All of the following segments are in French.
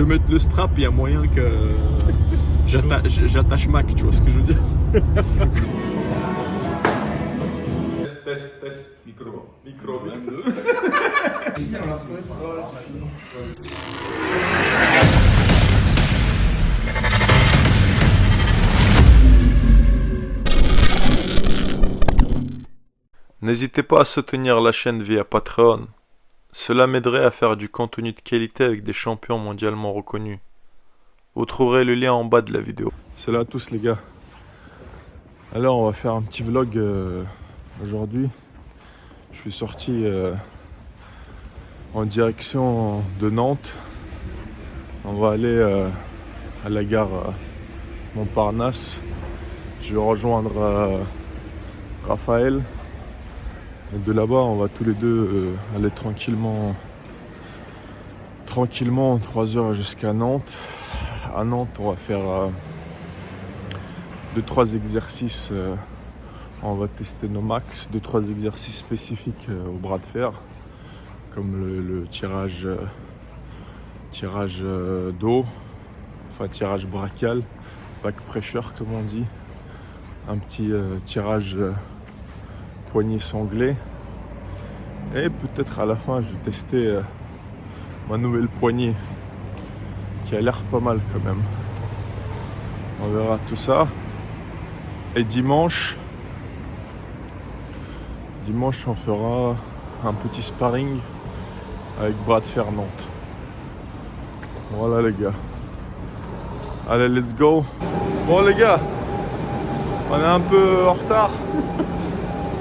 je mette le strap, il y a moyen que j'attache Mac, tu vois ce que je veux dire. Test, micro. N'hésitez pas à soutenir la chaîne via Patreon. Cela m'aiderait à faire du contenu de qualité avec des champions mondialement reconnus. Vous trouverez le lien en bas de la vidéo. Salut à tous les gars. Alors on va faire un petit vlog aujourd'hui. Je suis sorti en direction de Nantes. On va aller à la gare Montparnasse. Je vais rejoindre Raphaël. Et de là-bas, on va tous les deux aller tranquillement 3 heures jusqu'à Nantes. À Nantes, on va faire 2-3 exercices. On va tester nos max. 2-3 exercices spécifiques au bras de fer, comme le tirage dos, enfin tirage brachial, back pressure comme on dit. Un petit tirage poignet sanglé. Et peut-être à la fin, je vais tester ma nouvelle poignée qui a l'air pas mal quand même. On verra tout ça. Et dimanche, on fera un petit sparring avec bras de fer Nantes. Voilà les gars. Allez, let's go. Bon les gars, on est un peu en retard.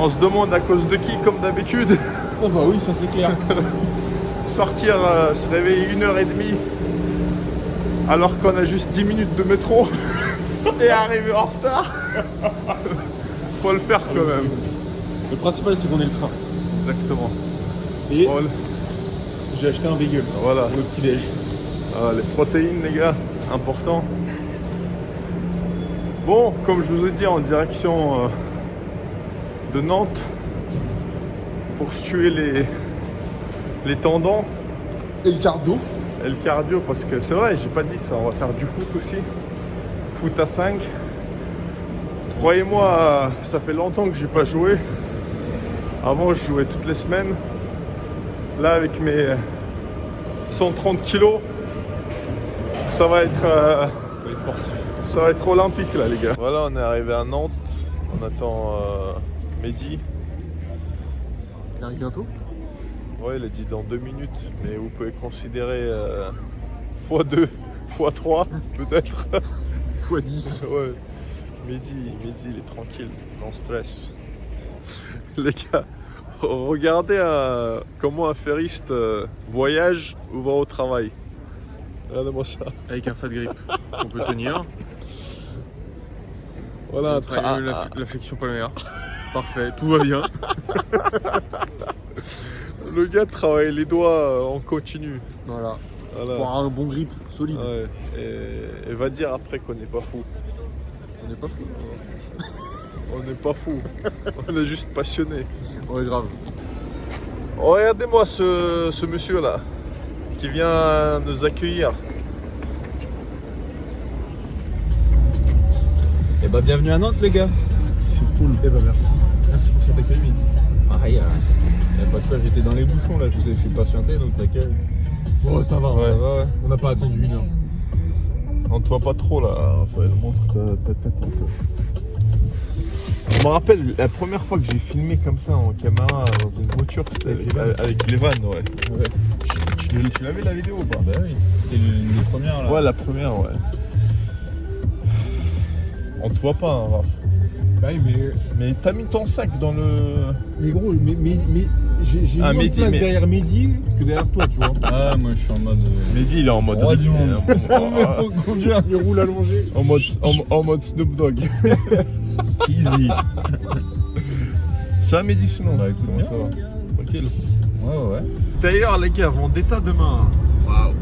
On se demande à cause de qui, comme d'habitude. Oh bah oui, ça c'est clair. Sortir, se réveiller 1h30 alors qu'on a juste 10 minutes de métro et arriver en retard. Faut le faire quand même. Le principal c'est qu'on ait le train. Exactement. Et Bon, j'ai acheté un bagel. voilà. Le petit déj. Les protéines les gars, important. Bon, comme je vous ai dit, en direction de Nantes pour se tuer les tendons Et le cardio. et le cardio, parce que c'est vrai, j'ai pas dit ça, on va faire du foot aussi, foot à 5. Croyez-moi, ça fait longtemps que j'ai pas joué. Avant je jouais toutes les semaines. Là avec mes 130 kilos, ça va être sportif. Ça va être olympique là les gars. Voilà, on est arrivé à Nantes, on attend Mehdi. Il arrive bientôt. Ouais, il a dit dans 2 minutes, mais vous pouvez considérer x2, x3 peut-être. x10. Ouais. Mehdi, il est tranquille, non stress. Les gars, regardez comment un ferriste voyage ou va au travail. Regardez-moi ça. Avec un fat grip. On peut tenir. Voilà La flexion palmaire. Parfait, tout va bien. Le gars travaille les doigts en continu. Voilà. Voilà. Pour avoir un bon grip solide. Ouais. Et va dire après qu'on n'est pas fou. On n'est pas fou. On n'est pas fou. On est juste passionné. Ouais, grave. Regardez-moi ce monsieur là qui vient nous accueillir. Et bah bienvenue à Nantes les gars. C'est cool. Eh ben merci. Merci pour cet accueil. Pareil, y'a pas de quoi, j'étais dans les bouchons là, je vous ai fait patienter donc t'inquiète. Oh ça va, Ouais. Ça va ouais. On n'a pas attendu 1 heure. On te voit pas trop là, Raphaël, montre ta tête un peu. Je me rappelle la première fois que j'ai filmé comme ça en caméra dans une voiture, c'était avec les vannes, ouais. Tu l'avais la vidéo ou pas? Bah oui, c'était une des premières là. Ouais, la première, ouais. On te voit pas, hein, Raph. Bah oui, Mais t'as mis ton sac dans le... mais gros, j'ai moins de Mehdi, place mais- derrière Mehdi que derrière toi, tu vois. Ah moi je suis en mode... Mehdi, il est en mode... Roi du monde. Il roule allongé. en mode Snoop Dogg. Easy. Ça va Mehdi sinon? Bah écoute, Comment bien. ça va? Tranquille. Ouais. D'ailleurs les gars, Vendetta demain. Waouh.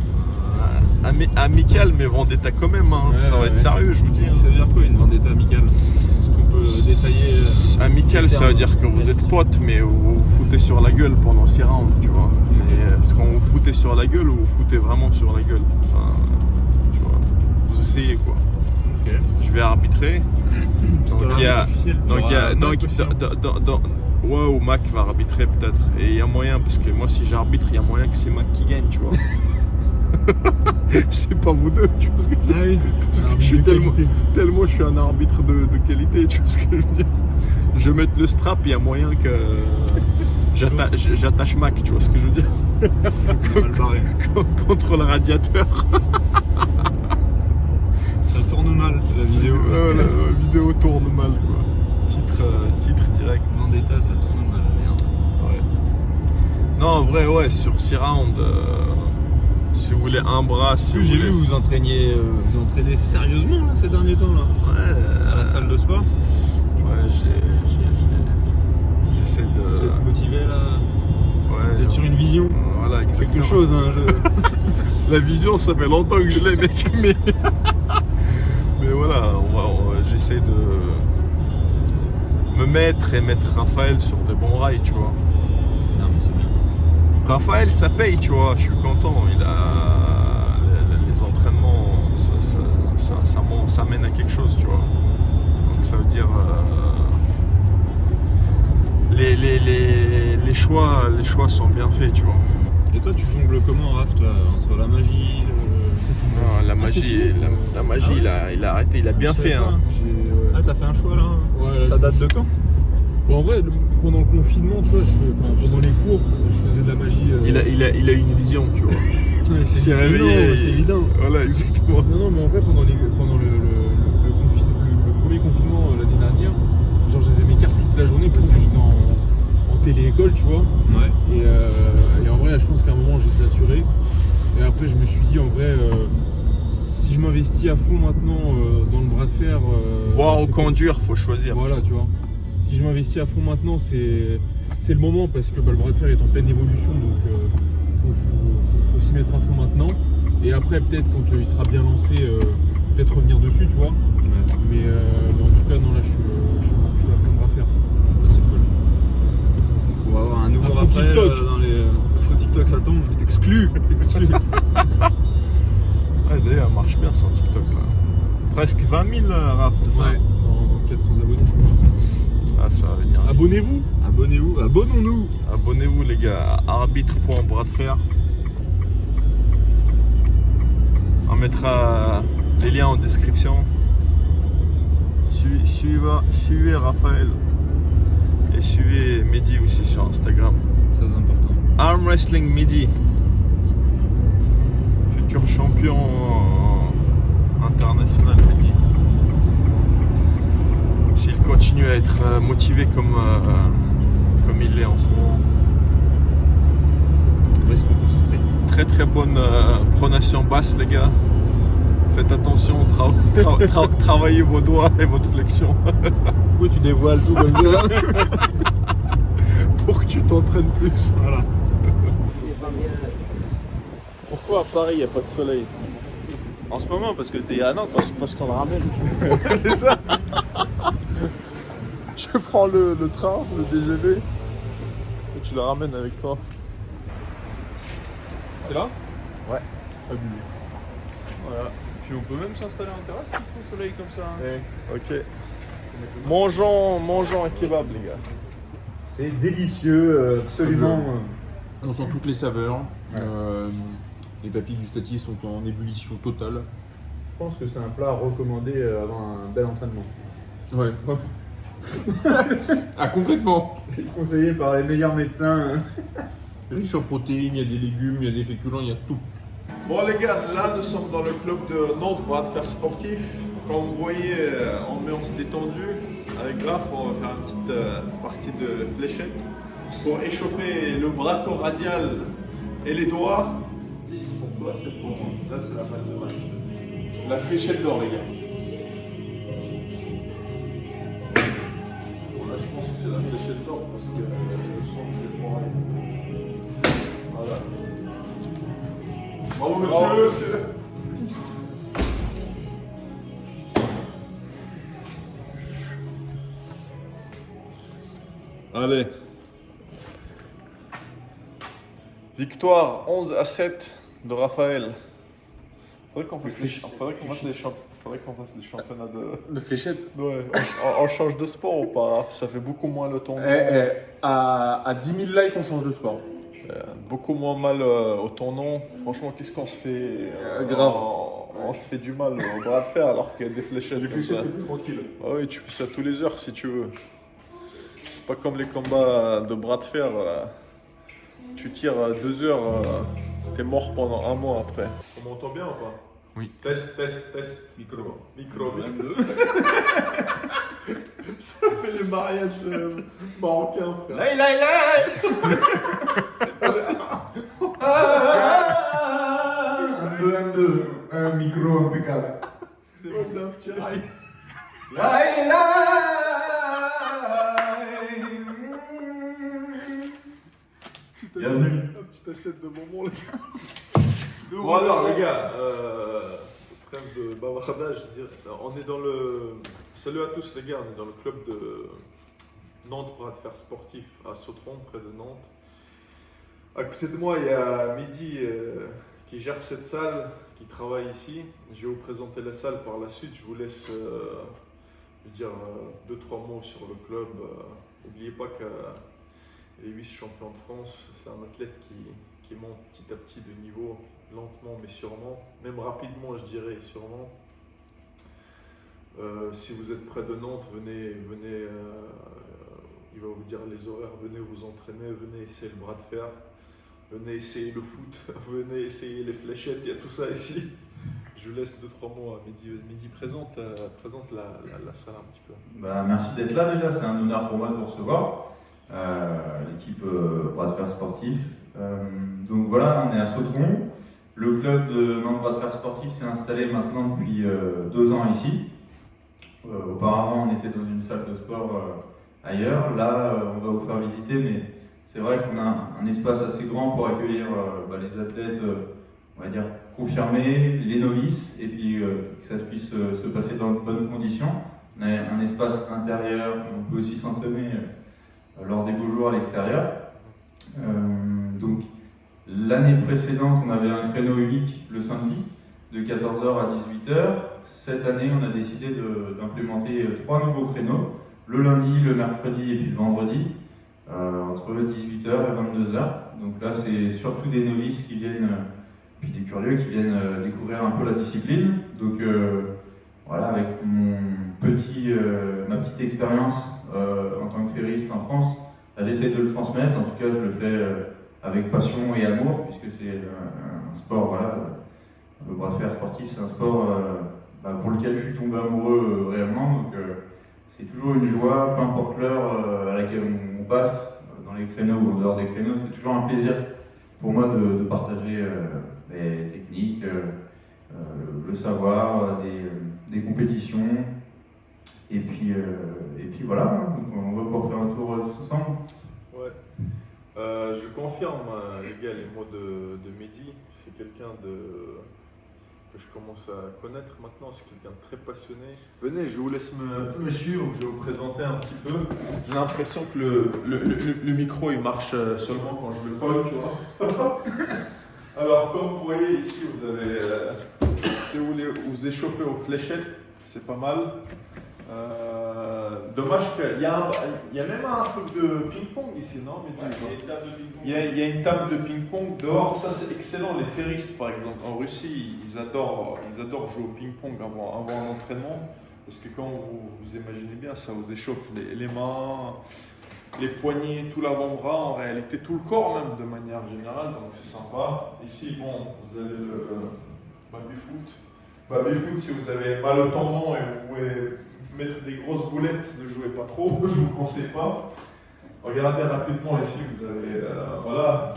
Amical mais Vendetta quand même, hein. Ouais, Ça va ouais. être sérieux je vous dis. Ça veut dire quoi une vendetta amicale? Est-ce qu'on peut détailler Amical ça veut dire que vous êtes potes mais vous vous foutez sur la gueule pendant 6 rounds, tu vois. Mais est-ce qu'on vous foutait sur la gueule ou vous foutez vraiment sur la gueule? Enfin, vais arbitrer. Donc il y a, ouais, ou Mac va arbitrer peut-être. Et il y a moyen, parce que moi si j'arbitre, il y a moyen que c'est Mac qui gagne, tu vois. C'est pas vous deux, tu vois ce que je veux dire. Ah oui. Parce que je suis tellement je suis un arbitre de qualité, tu vois ce que je veux dire. Je vais mettre le strap, il y a moyen que j'attache Mac, tu vois ce que je veux dire. Contre le radiateur. Ça tourne mal la vidéo. La vidéo tourne mal, quoi. Titre direct. Vendetta, ça tourne mal. Merde. Ouais. Non, en vrai, ouais, sur 6 rounds, si vous voulez un bras, si vous J'ai voulez. vu vous entraînez sérieusement là, ces derniers temps là. Ouais, À la salle de sport. Ouais, j'essaie de. Vous êtes motivé là. Ouais, Vous êtes sur une vision. Voilà, exactement. Quelque chose hein. La vision, ça fait longtemps que je l'ai, mec. Mais voilà, j'essaie de me mettre et mettre Raphaël sur des bons rails, tu vois. Non mais c'est bien. Raphaël, ça paye, tu vois, je suis content. Il a les entraînements, ça mène à quelque chose, tu vois. Donc ça veut dire les choix sont bien faits, tu vois. Et toi, tu jongles comment, Raph, toi, entre la magie, Non, la magie, la magie, il a arrêté, il a bien fait. Hein. Ah, t'as fait un choix là. Ouais, Ça date de quand? Bon, en vrai, pendant le confinement, tu vois, pendant les cours, je faisais de la magie. Il a une vision, tu vois. C'est réveillé. c'est évident. Voilà, exactement. Non, mais en vrai, pendant le premier confinement l'année dernière, genre j'avais mes cartes toute la journée parce que j'étais en télé-école, tu vois. Ouais. Et en vrai, je pense qu'à un moment, j'ai saturé. Et après, je me suis dit, en vrai, si je m'investis à fond maintenant dans le bras de fer. Boire ou c'est conduire, faut choisir. Voilà, tu vois. Si je m'investis à fond maintenant, c'est le moment parce que le bras de fer est en pleine évolution, donc faut s'y mettre à fond maintenant. Et après, peut-être quand il sera bien lancé, peut-être revenir dessus, tu vois. Ouais. Mais en tout cas, non, là, je suis à fond de bras de fer. Bah, c'est cool. On va avoir un nouveau Un faux Raphaël TikTok. dans les faux TikTok, ça tombe. Exclu. Ouais, d'ailleurs, marche bien son TikTok là. Presque 20 000, Raph, c'est ça? Ouais, dans 400 abonnés, je pense. Ah, ça va venir. Abonnez-vous. Abonnons-nous. Abonnez-vous, les gars, à arbitre.bras de fer. On mettra les liens en description. Suivez Raphaël. Et suivez Mehdi aussi sur Instagram. Très important. Arm Wrestling Mehdi. Futur champion international Mehdi. S'il continue à être motivé comme il l'est en ce moment. Restons concentrés. Très très bonne pronation basse, les gars. Faites attention, travaillez vos doigts et votre flexion Pourquoi tu dévoiles tout comme ça? pour que tu t'entraînes plus. Voilà. Pourquoi à Paris il n'y a pas de soleil? En ce moment, parce que t'es à Nantes. Parce qu'on le ramène. C'est ça. Tu prends le train, le TGV, et tu le ramènes avec toi. C'est là? Ouais. Fabuleux. Voilà. Puis on peut même s'installer en terrasse s'il fait soleil comme ça. Hein. Ok. Mangeons un kebab, les gars. C'est délicieux, absolument. On sent toutes les saveurs. Les papilles gustatives sont en ébullition totale. Je pense que c'est un plat recommandé avant un bel entraînement. Ouais. Ah, complètement. C'est conseillé par les meilleurs médecins. Riche en protéines, il y a des légumes, il y a des féculents, il y a tout. Bon les gars, là nous sommes dans le club de Nantes, bras de fer sportif. Comme vous voyez, ambiance détendue. Avec Raph, on va faire une petite partie de fléchette pour échauffer le brachioradial et les doigts. 10 pour toi, 7 pour moi. Là c'est la balle de match. La fléchette d'or les gars. Bon, là je pense que c'est la fléchette d'or parce que le son fait pour voilà. Bravo monsieur. Bravo, monsieur. Allez. Victoire 11-7 de Raphaël. Faudrait qu'on fasse les championnats de... De fléchette. Ouais, on change de sport ou pas? Ça fait beaucoup moins le tournoi. À 10 000 likes, on change de sport. Beaucoup moins mal au tournant. Franchement, qu'est-ce qu'on se fait grave. On se fait du mal au bras de fer alors qu'il y a des fléchettes. Les comme fléchettes, ça. c'est plus tranquille. Ah oui, tu fais ça tous les heures si tu veux. C'est pas comme les combats de bras de fer. Tu tires 2 heures, t'es mort pendant 1 mois après. On m'entend bien ou pas? Oui. Test. Micro. Micro. Ça fait les mariages marocains, frère. Laï, laï, laï. 2, un micro impeccable. C'est bon, c'est un petit rail. Laï, laï. Bienvenue. Un petit assiette de bonbons, les gars. Bon alors, les gars, trêve de bavardage, je dirais. On est dans le... Salut à tous les gars, on est dans le club de Nantes Bras de Fer Sportif à Sautron, près de Nantes. À côté de moi, il y a Mehdi qui gère cette salle, qui travaille ici. Je vais vous présenter la salle par la suite. Je vous laisse dire 2-3 mots sur le club. N'oubliez pas que les 8 champions de France, c'est un athlète qui monte petit à petit de niveau, lentement mais sûrement, même rapidement je dirais, sûrement. Si vous êtes près de Nantes, venez, il va vous dire les horaires, venez vous entraîner, venez essayer le bras de fer, venez essayer le foot, venez essayer les fléchettes, il y a tout ça ici. Je vous laisse 2-3 mots à Mehdi présente la salle un petit peu. Bah, merci d'être là déjà, c'est un honneur pour moi de vous recevoir. L'équipe Bras de Fer Sportif. Donc voilà, on est à Sautron. Le club de Nantes Bras de Fer Sportif s'est installé maintenant depuis 2 ans ici. Auparavant, on était dans une salle de sport ailleurs. Là, on va vous faire visiter, mais c'est vrai qu'on a un espace assez grand pour accueillir les athlètes, on va dire, confirmés, les novices, et puis que ça puisse se passer dans de bonnes conditions. On a un espace intérieur, on peut aussi s'entraîner lors des beaux jours à l'extérieur. Donc l'année précédente, on avait un créneau unique le samedi de 14h à 18h. Cette année, on a décidé d'implémenter 3 nouveaux créneaux, le lundi, le mercredi et puis le vendredi, entre 18h et 22h. Donc là, c'est surtout des novices qui viennent, puis des curieux qui viennent découvrir un peu la discipline. Donc voilà, avec ma petite expérience en tant que ferriste en France, j'essaie de le transmettre. En tout cas, je le fais avec passion et amour, puisque c'est un sport, voilà, le bras de fer sportif, c'est un sport pour lequel je suis tombé amoureux réellement. Donc c'est toujours une joie, peu importe l'heure à laquelle on passe, dans les créneaux ou en dehors des créneaux, c'est toujours un plaisir pour moi de partager les techniques, le savoir, des compétitions. Et puis voilà, donc on va pouvoir faire un tour tous ensemble. Ouais. Je confirme, les gars, les mots de Mehdi. C'est quelqu'un que je commence à connaître maintenant. C'est quelqu'un de très passionné. Venez, je vous laisse me suivre. Je vais vous présenter un petit peu. J'ai l'impression que le micro il marche seulement quand je le colle, tu vois. Alors, comme vous voyez ici, vous avez, si vous voulez vous échauffer aux fléchettes, c'est pas mal. Dommage qu'il y a même un truc de ping-pong ici, non? Il y a une table de ping-pong dehors. Ça, c'est excellent. Les ferristes, par exemple, en Russie, ils adorent jouer au ping-pong avant l'entraînement. Parce que quand vous imaginez bien, ça vous échauffe les mains, les poignets, tout l'avant-bras, en réalité tout le corps même de manière générale, donc c'est sympa. Ici, bon, vous avez le baby-foot. Baby-foot, si vous avez mal au tendon et vous pouvez mettre des grosses boulettes, ne jouez pas trop, je ne vous conseille pas. Regardez rapidement ici, vous avez, voilà.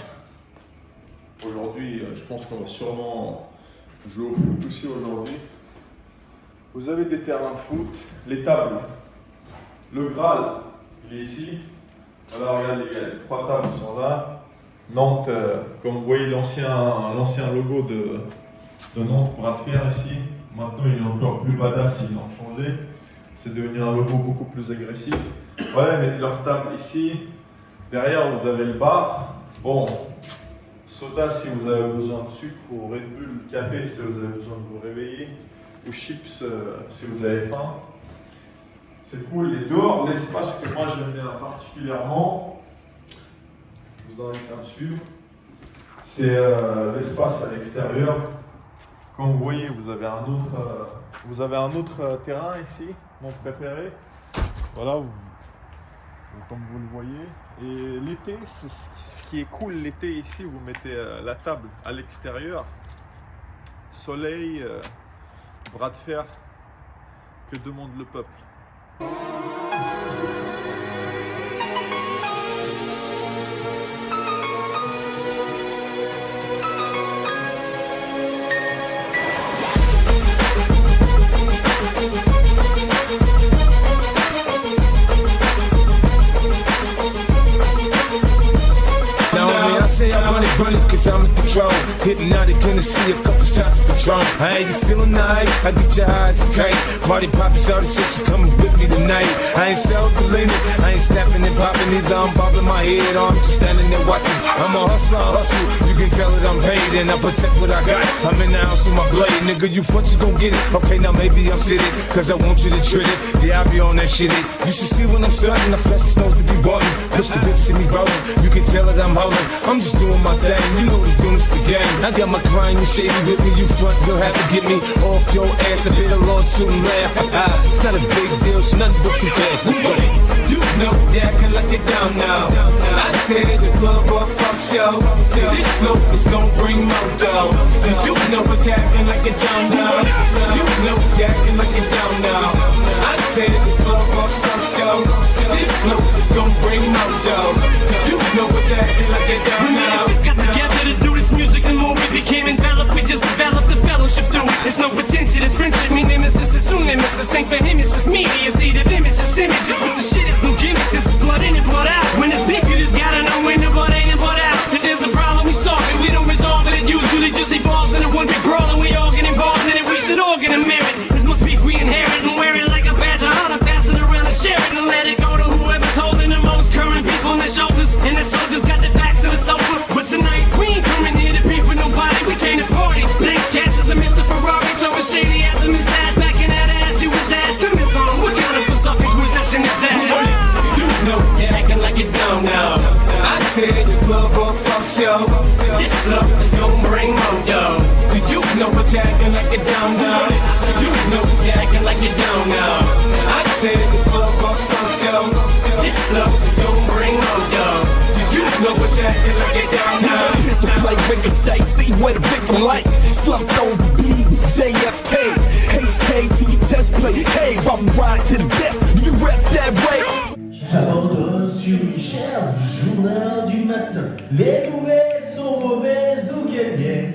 Aujourd'hui, je pense qu'on va sûrement jouer au foot aussi aujourd'hui. Vous avez des terrains de foot, les tables, le Graal, il est ici. Alors regardez les gars, les 3 tables sont là. Nantes, comme vous voyez l'ancien logo de Nantes Bras de Fer ici. Maintenant il est encore plus badass, ils l'ont changé. C'est devenu un logo beaucoup plus agressif. Voilà, ils mettent leur table ici. Derrière vous avez le bar. Bon, soda si vous avez besoin de sucre, ou Red Bull, café si vous avez besoin de vous réveiller, ou chips si vous avez faim. C'est cool. Et dehors, l'espace que moi j'aime bien particulièrement, je vous invite à me suivre, c'est l'espace à l'extérieur. Comme vous voyez, vous avez un autre terrain ici, mon préféré. Voilà, comme vous le voyez. Et l'été, ce qui est cool l'été ici, vous mettez la table à l'extérieur. Soleil, bras de fer, que demande le peuple? Say I run it cause I'm in control. Hypnotic, gonna see a couple shots of Patron. I ain't you feeling nice, I get your eyes a kite. Party poppin', shawty said she coming with me tonight. I ain't self-deluded, I ain't snapping and popping either. I'm bobbing my head or I'm just standing there watching. I'm a hustler, I hustle, you can tell that I'm paid and I protect what I got. I'm in the house with my blade, nigga, you front, you gon' get it. Okay, now maybe I'm sitting, cause I want you to treat it. Yeah, I be on that shit. You should see when I'm starting, the flesh is supposed to be button. Push the whip, see me rolling, you can tell that I'm holding. I'm just doing my thing, you know the doing the game. I got my crying and shady with me, you front, you'll have to get me off your ass. A bit of lawsuit and laugh. It's not a big deal, it's nothing but some cash. Let's go. You know that I can lock it down now. I tear the club up from show. This flow is gon' bring more dough. You know what acting like it down now. You know that I can lock it down now. I tear the club up from show. This flow is gon' bring more dough. You know what acting like it down now. We got together to do this music, the more we became enveloped, we just developed the fellowship through it. It's no pretension, it's friendship. Me nemesis is soon nemesis. Ain't for him, it's just me. You see the image, just images. If the shit is no gimmicks, this is blood in and blood out. When it's big, you just gotta know when the blood in and blood out. If there's a problem, we solve it. We don't resolve it. It usually just evolves into one big brawl, and we all get involved in it. We should all get a merit. This must be we inherit and wear it like a badge of honor. Pass it around and share it and let it go to whoever's holding the most current people on their shoulders. And the soldiers got their backs to the sofa. But tonight we ain't coming here to beef with nobody. We came to party. Thanks, catches a Mr. Ferrari. So a shady anthem is sad. Back in that ass, you was asking this song. What kind of philosophic possession is that? You know you're acting like it down now. I tear the club up from show. This flow is gon' bring more dough. You know what you're acting like it down now. You know you're acting like it down now. I tear the club up from show. This flow is gon' bring more dough. You know what you're acting like it down now. Pistol play, ricochet, see where the victim light. Slumped over, bleed, JFK. HK to your chest plate. Hey, I'm ride to the death, you rep that way. J'abandonne sur une chaise du journal du matin. Les nouvelles sont mauvaises, d'où qu'elles viennent.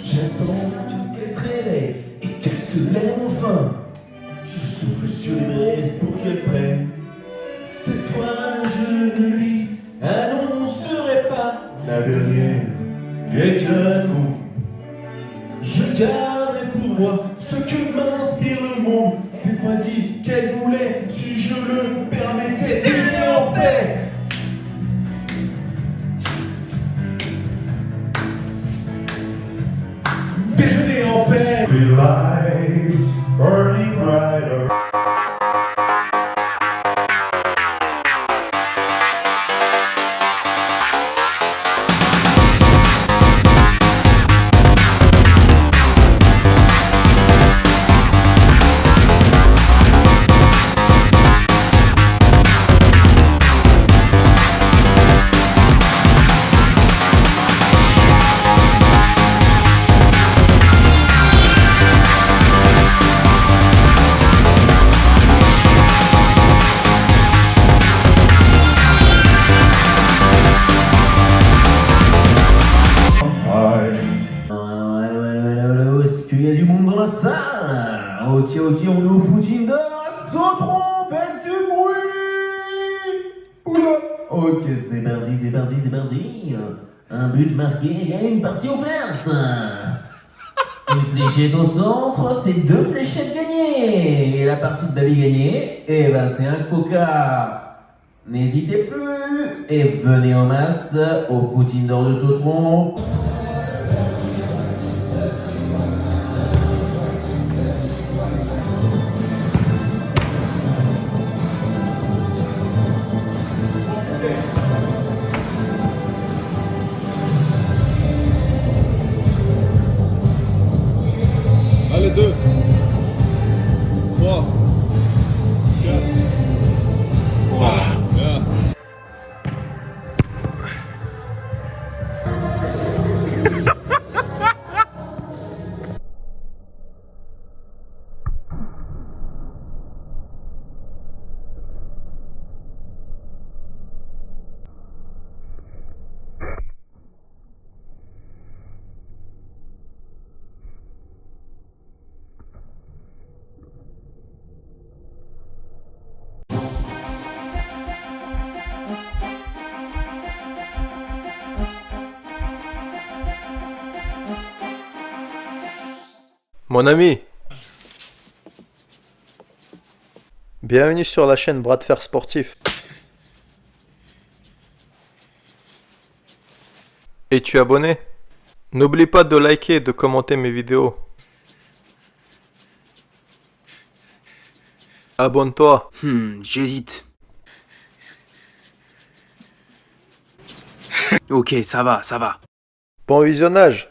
J'attends qu'elle se réveille et qu'elle se lève enfin. Je souffle sur les braises pour qu'elle prenne. Cette fois, je ne lui annoncerai pas la dernière hécatombe. Je garderai pour moi ce que m'inspire le monde. C'est pas dit qu'elle voulait, si je le permettais, déjeuner en paix. Déjeuner en paix. The lights burning brighter. Ok, on est au footing de Sautron, faites du bruit. Oula. Ok, c'est parti. Un but marqué et une partie offerte. Une fléchette au centre, c'est 2 fléchettes gagnées. Et la partie de David gagnée, eh ben c'est un coca. N'hésitez plus. et venez en masse au foot indoor de Sautron. Allez, 2, 3, 4. Bien. Mon ami, bienvenue sur la chaîne Bras de Fer Sportif. Es-tu abonné? N'oublie pas de liker et de commenter mes vidéos. Abonne-toi. J'hésite. Ok, ça va, ça va. Bon visionnage.